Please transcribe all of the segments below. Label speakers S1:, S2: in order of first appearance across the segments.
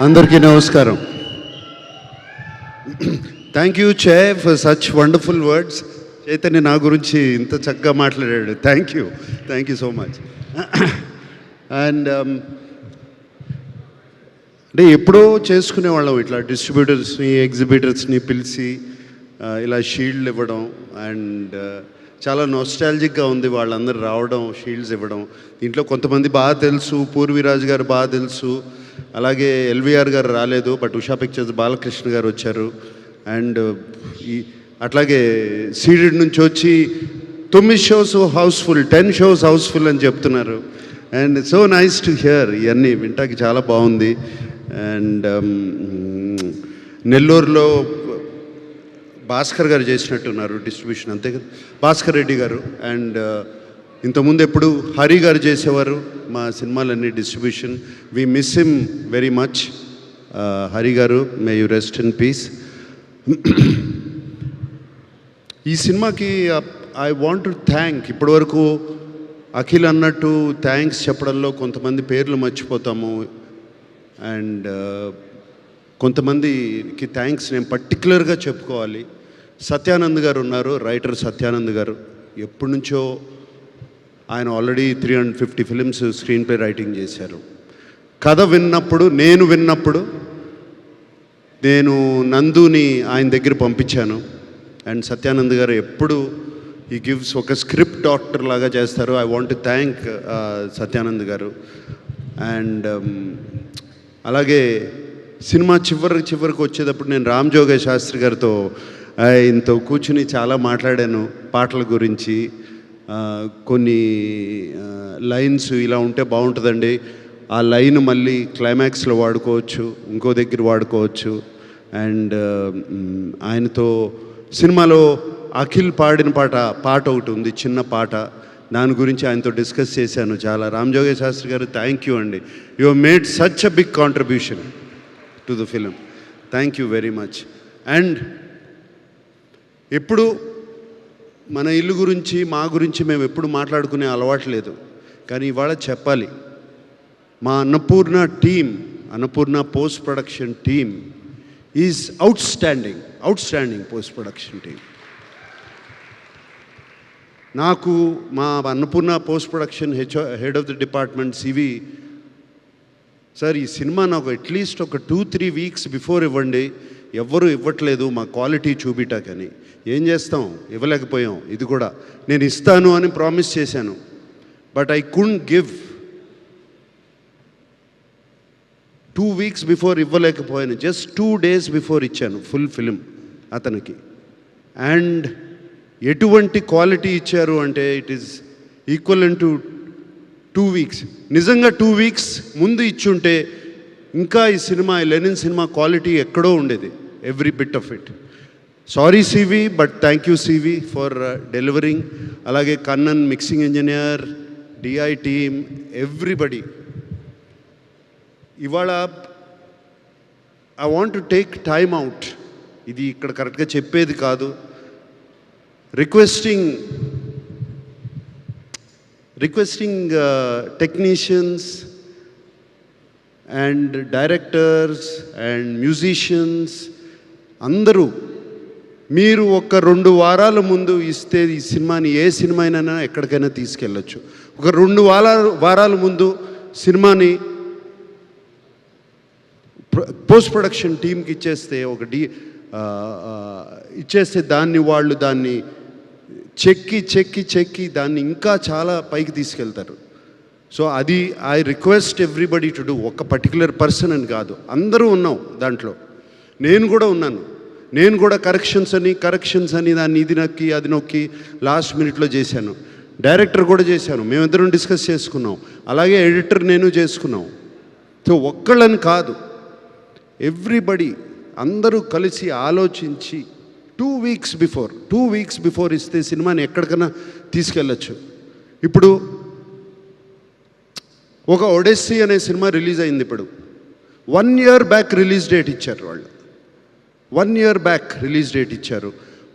S1: అందరికీ నమస్కారం. Thank you చే for such wonderful words. Chaitanya నా గురించి ఇంత చక్కగా మాట్లాడాడు. Thank you so much. And అంటే ఎప్పుడో చేసుకునేవాళ్ళం ఇట్లా డిస్ట్రిబ్యూటర్స్ని ఎగ్జిబిటర్స్ని పిలిచి ఇలా షీల్డ్లు ఇవ్వడం. అండ్ చాలా నోస్టాలజిక్గా ఉంది వాళ్ళందరూ రావడం, షీల్డ్స్ ఇవ్వడం. దీంట్లో కొంతమంది బాగా తెలుసు, పూర్వీరాజు గారు బాగా తెలుసు, అలాగే ఎల్వీఆర్ గారు రాలేదు, బట్ ఉషా పిక్చర్స్ బాలకృష్ణ గారు వచ్చారు. అండ్ అట్లాగే సీడెడ్ నుంచి వచ్చి 9 షోస్ హౌస్ఫుల్, 10 షోస్ హౌస్ఫుల్ అని చెప్తున్నారు. And so nice to hear. ఇవన్నీ వింటాకి చాలా బాగుంది. అండ్ నెల్లూరులో భాస్కర్ గారు చేసినట్టున్నారు డిస్ట్రిబ్యూషన్, అంతే కదా, భాస్కర్ రెడ్డి గారు. అండ్ ఇంతకుముందు ఎప్పుడు హరి గారు చేసేవారు మా సినిమాలన్నీ distribution. We miss him very much. Hari garu, may you rest in peace. ఈ సినిమాకి ఐ వాంట్ టు థ్యాంక్, ఇప్పటివరకు అఖిల్ అన్నట్టు థ్యాంక్స్ చెప్పడంలో కొంతమంది పేర్లు మర్చిపోతాము. అండ్ కొంతమందికి థ్యాంక్స్ నేను పర్టికులర్గా చెప్పుకోవాలి. సత్యానంద్ గారు ఉన్నారు, రైటర్ సత్యానంద్ గారు. ఎప్పటి నుంచో ఆయన already 350 films screen play writing చేశారు. కథ విన్నప్పుడు, నేను నందుని ఆయన దగ్గర పంపించాను. అండ్ సత్యానంద్ గారు ఎప్పుడు ఈ గివ్స్ ఒక స్క్రిప్ట్ డాక్టర్ లాగా చేస్తారు. I want to thank Satyanand గారు. అండ్ అలాగే సినిమా చివరికి వచ్చేటప్పుడు నేను రామ్ జోగయ్య శాస్త్రి గారితో ఆయనతో కూర్చుని చాలా మాట్లాడాను పాటల గురించి. కొన్ని లైన్స్ ఇలా ఉంటే బాగుంటుందండి, ఆ లైన్ మళ్ళీ క్లైమాక్స్లో వాడుకోవచ్చు, ఇంకో దగ్గర వాడుకోవచ్చు. అండ్ ఆయనతో సినిమాలో అఖిల్ పాడిన పాట ఒకటి ఉంది, చిన్న పాట, దాని గురించి ఆయనతో డిస్కస్ చేశాను చాలా. రామ్ జోగయ్య శాస్త్రి గారు, థ్యాంక్ యూ అండి. You have made such a big contribution to the film. Thank you very much. And ఎప్పుడు మన ఇల్లు గురించి, మా గురించి మేము ఎప్పుడు మాట్లాడుకునే అలవాటు లేదు, కానీ ఇవాళ చెప్పాలి. మా Annapurna post production team is outstanding post production team. నాకు మా Annapurna post production head of the department CV sir, ఈ సినిమా నాకు అట్లీస్ట్ ఒక 2-3 వీక్స్ బిఫోర్ ఇవ్వండి, ఎవ్వరూ ఇవ్వట్లేదు మా క్వాలిటీ చూపిటాకని. ఏం చేస్తాం, ఇవ్వలేకపోయాం. ఇది కూడా నేను ఇస్తాను అని ప్రామిస్ చేశాను, but I couldn't give. 2 weeks before ఇవ్వలేకపోయాను, జస్ట్ 2 డేస్ బిఫోర్ ఇచ్చాను ఫుల్ ఫిలిం అతనికి. అండ్ ఎటువంటి క్వాలిటీ ఇచ్చారు అంటే it is equivalent to 2 weeks. నిజంగా 2 వీక్స్ ముందు ఇచ్చుంటే ఇంకా ఈ సినిమా, లెనిన్ సినిమా క్వాలిటీ ఎక్కడో ఉండేది, every bit of it. Sorry CV, but thank you CV for delivering. అలాగే Kannan mixing engineer, DI team, everybody. ఇవాళ I want to take time out, ఇది ఇక్కడ కరెక్ట్గా చెప్పేది కాదు, requesting technicians and directors and musicians అందరూ, మీరు ఒక 2 వారాల ముందు ఇస్తే ఈ సినిమాని, ఏ సినిమా అయినా ఎక్కడికైనా తీసుకెళ్ళచ్చు. ఒక 2 వారాల ముందు సినిమాని పోస్ట్ ప్రొడక్షన్ టీంకి ఇచ్చేస్తే, ఇచ్చేస్తే వాళ్ళు దాన్ని చెక్కి దాన్ని ఇంకా చాలా పైకి తీసుకెళ్తారు. సో అది I request everybody to do. ఒక పర్టికులర్ పర్సన్ అని కాదు, అందరూ ఉన్నాం దాంట్లో. నేను కూడా ఉన్నాను. నేను కూడా కరెక్షన్స్ అని దాన్ని ఇది నొక్కి అది నొక్కి లాస్ట్ మినిట్లో చేశాను. డైరెక్టర్ కూడా చేశాను, మేమిద్దరం డిస్కస్ చేసుకున్నాం. అలాగే ఎడిటర్ నేను చేసుకున్నాం. సో ఒక్కళ్ళని కాదు, ఎవ్రీబడి అందరూ కలిసి ఆలోచించి 2 వీక్స్ బిఫోర్ ఇస్తే సినిమాని ఎక్కడికైనా తీసుకెళ్ళచ్చు. ఇప్పుడు ఒక ఒడెస్సీ అనే సినిమా రిలీజ్ అయింది. ఇప్పుడు 1 year బ్యాక్ రిలీజ్ డేట్ ఇచ్చారు వాళ్ళు. 1 year బ్యాక్ రిలీజ్ డేట్ ఇచ్చారు.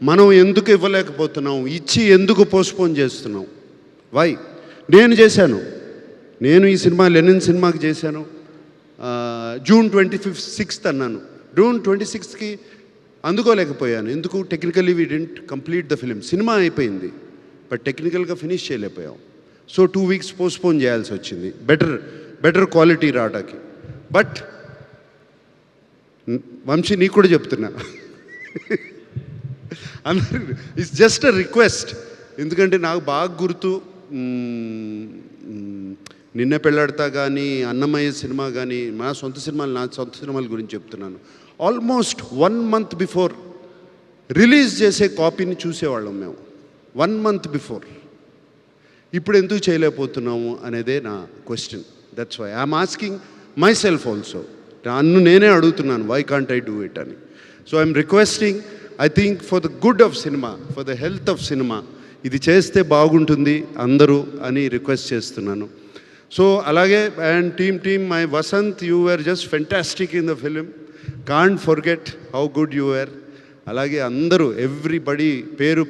S1: మనం ఎందుకు ఇవ్వలేకపోతున్నాం, ఇచ్చి ఎందుకు పోస్ట్పోన్ చేస్తున్నాం? వై? నేను ఈ సినిమా లెనిన్ సినిమాకి చేశాను, జూన్ 26th అన్నాను. జూన్ 26కి అందుకోలేకపోయాను. ఎందుకు? Technically we didn't complete the film. Cinema అయిపోయింది, బట్ టెక్నికల్గా ఫినిష్ చేయలేకపోయాం. సో 2 weeks పోస్ట్పోన్ చేయాల్సి వచ్చింది బెటర్ క్వాలిటీ రావడానికి. బట్ వంశీ నీకు కూడా చెప్తున్నా, అందరు ఇట్స్ జస్ట్ అ రిక్వెస్ట్. ఎందుకంటే నాకు బాగా గుర్తు, నిన్న పెళ్ళాడతా కానీ, అన్నమయ్య సినిమా కానీ, నా సొంత సినిమాల గురించి చెప్తున్నాను. ఆల్మోస్ట్ 1 month బిఫోర్ రిలీజ్ చేసే కాపీని చూసేవాళ్ళం మేము, 1 month బిఫోర్. ఇప్పుడు ఎందుకు చేయలేకపోతున్నాము అనేదే నా question. That's why I'm asking myself also. నన్ను నేనే అడుగుతున్నాను, why can't I do it అని. So I'm requesting, I think for the good of cinema, for the health of cinema, ఇది చేస్తే బాగుంటుంది అందరూ అని రిక్వెస్ట్ చేస్తున్నాను. సో అలాగే and team my Vasanth, you were just fantastic in the film, can't forget how good you were. అలాగే అందరూ ఎవ్రీబడి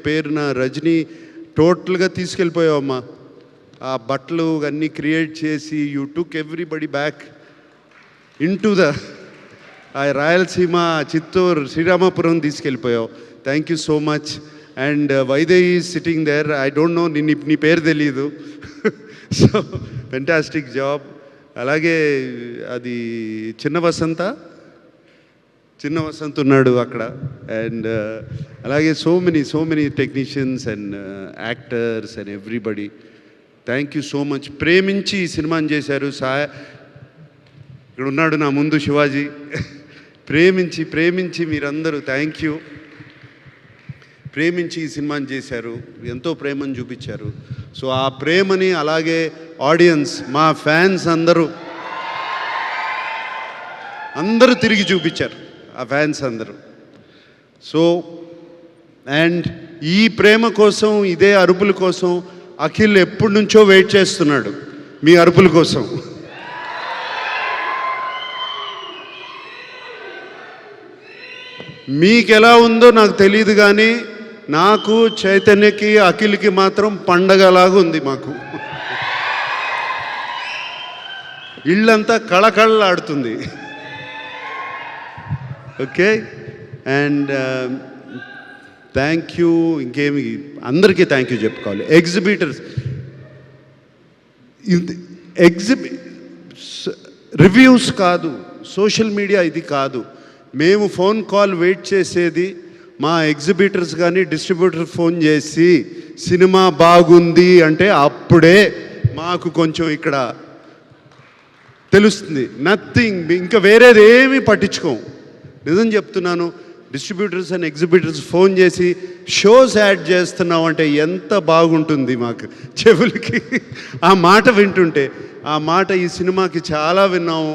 S1: పేరున, రజనీ టోటల్గా తీసుకెళ్ళిపోయావమ్మా. ఆ బట్టలు అన్నీ క్రియేట్ చేసి you took everybody back into the Rayalaseema, Chittoor, Sriramapuram తీసుకెళ్ళిపోయావు. Thank you so much. And Vaidehi sitting there, I don't know, నీ పేరు తెలీదు. So fantastic job. అలాగే అది చిన్న వసంత్ ఉన్నాడు అక్కడ. అండ్ అలాగే so many technicians and actors and everybody, thank you so much. ప్రేమించి ఈ సినిమాని చేశారు. ఇక్కడ ఉన్నాడు నా ముందు శివాజీ. ప్రేమించి మీరందరూ థ్యాంక్ యూ. ప్రేమించి ఈ సినిమాని చేశారు, ఎంతో ప్రేమను చూపించారు. సో ఆ ప్రేమని అలాగే ఆడియన్స్, మా ఫ్యాన్స్ అందరూ తిరిగి చూపించారు, ఆ ఫ్యాన్స్ అందరూ. సో అండ్ ఈ ప్రేమ కోసం, ఇదే అరుపుల కోసం అఖిల్ ఎప్పటి నుంచో వెయిట్ చేస్తున్నాడు, మీ అరుపుల కోసం. మీకు ఎలా ఉందో నాకు తెలియదు, కానీ నాకు, చైతన్యకి, అఖిల్కి మాత్రం పండగలాగా ఉంది. మాకు ఇళ్ళంతా కళకళలాడుతుంది. Okay, and thank you. ఇంకేమి అందరికీ థ్యాంక్ యూ చెప్పుకోవాలి. ఎగ్జిబిటర్స్, రివ్యూస్ కాదు, సోషల్ మీడియా ఇది కాదు. మేము ఫోన్ కాల్ వెయిట్ చేసేది మా ఎగ్జిబిటర్స్ కానీ డిస్ట్రిబ్యూటర్ ఫోన్ చేసి సినిమా బాగుంది అంటే అప్పుడే మాకు కొంచెం ఇక్కడ తెలుస్తుంది. నథింగ్, ఇంకా వేరేది ఏమీ పట్టించుకోం. నిజం చెప్తున్నాను. డిస్ట్రిబ్యూటర్స్ అండ్ ఎగ్జిబిటర్స్ ఫోన్ చేసి షోస్ యాడ్ చేస్తున్నావు అంటే ఎంత బాగుంటుంది మాకు చెవులకి. ఆ మాట వింటుంటే, ఆ మాట ఈ సినిమాకి చాలా విన్నాము.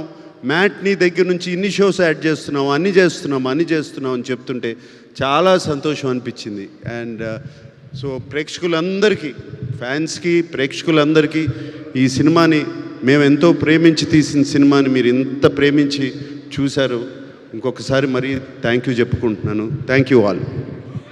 S1: మ్యాట్నీ దగ్గర నుంచి ఇన్ని షోస్ యాడ్ చేస్తున్నాం, అన్ని చేస్తున్నాం అని చెప్తుంటే చాలా సంతోషం అనిపించింది. అండ్ సో ప్రేక్షకులందరికీ, ఫ్యాన్స్కి, ప్రేక్షకులందరికీ ఈ సినిమాని, మేము ఎంతో ప్రేమించి తీసిన సినిమాని మీరు ఇంత ప్రేమించి చూశారు. ఇంకొకసారి మరీ థ్యాంక్ యూ చెప్పుకుంటున్నాను. Thank you all.